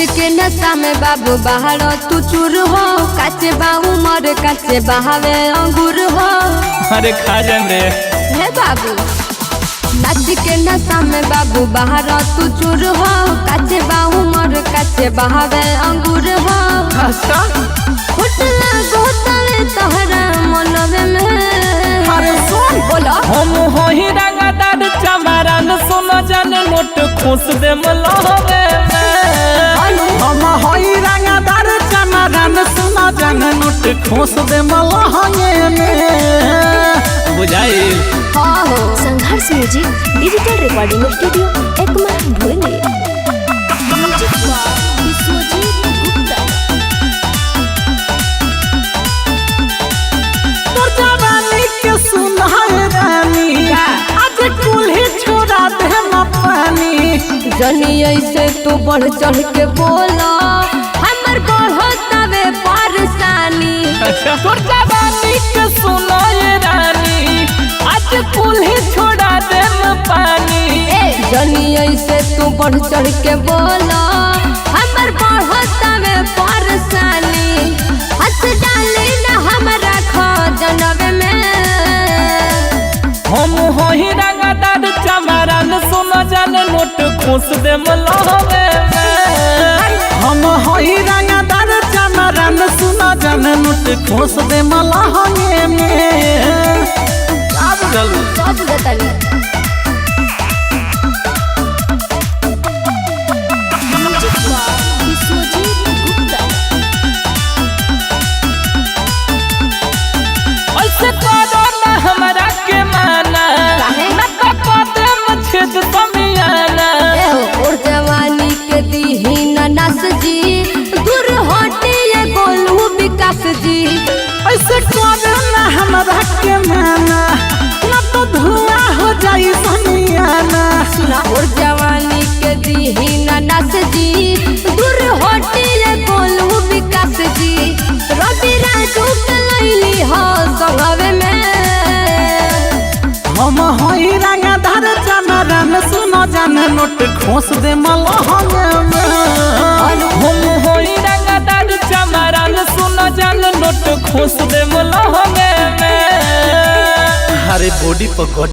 के नशा में बाबू बाहर तू चूर हो, काचे बाहू मर काचे बहावे अंगूर हो। अरे खा जाम रे हे बाबू नाच के नशा में बाबू बाहर तू चूर हो, काचे बाहू मर काचे बहावे अंगूर हो। फुटला गोतले तोहरा मनवे में। अरे सुन बोलो हम हो ही रंगदार चमारन सुनो जाने नोट खोस दे मलहवे हम होई रंगदार चमारन सुनो जाने नोट खोस दे मलहवे में। बुझाई हाँ हो Sangharsh music digital recording studio Ekma भोले। Music by Vishwajeet Gupta. तो जवानी के सुनाए रानी आज कुल्ही छोड़ा दे न पानी। जनी ऐसे तू बढ़ चढ़ के बोला हमर बढ़तावे परेशानी। तो जवानी के सुनाए रानी आज कुल्ही छोड़ा दे न पानी। जनी ऐसे तू बढ़ चढ़ के बोला हमर बढ़तावे परेशानी। हंस डाली ना हमरा खजनवे में। हम हो ही रंगदार चमारन सुनो जाने नोट खोस दे मलहवे हम होई रंगदार चमारन सुनो जाने नोट खोस दे मलहवे में। क्या बुझल सब गतनी म्यूजिक बाय विश्वजीत गुप्ता। ऐसे करो ना हमरा के माना ना तो कदम छेद समियाना। और जवानी के दीही नस जी दूर हटे ये गोलू विकास जी। ऐसे करो ना हमरा के माना ना तो धुआं हो जाई समियाना। और जवानी के दीही नस जी दूर हटे ये गोलू विकास जी। रवि राजू के लैली हो संगवे में। हम होई रंगदार चमारन सुनो जाने नोट खोस दे मलहवे में। हम होई रंगदार चमारन सुनो जाने नोट खोस दे मलहवे में। अरे बॉडी पर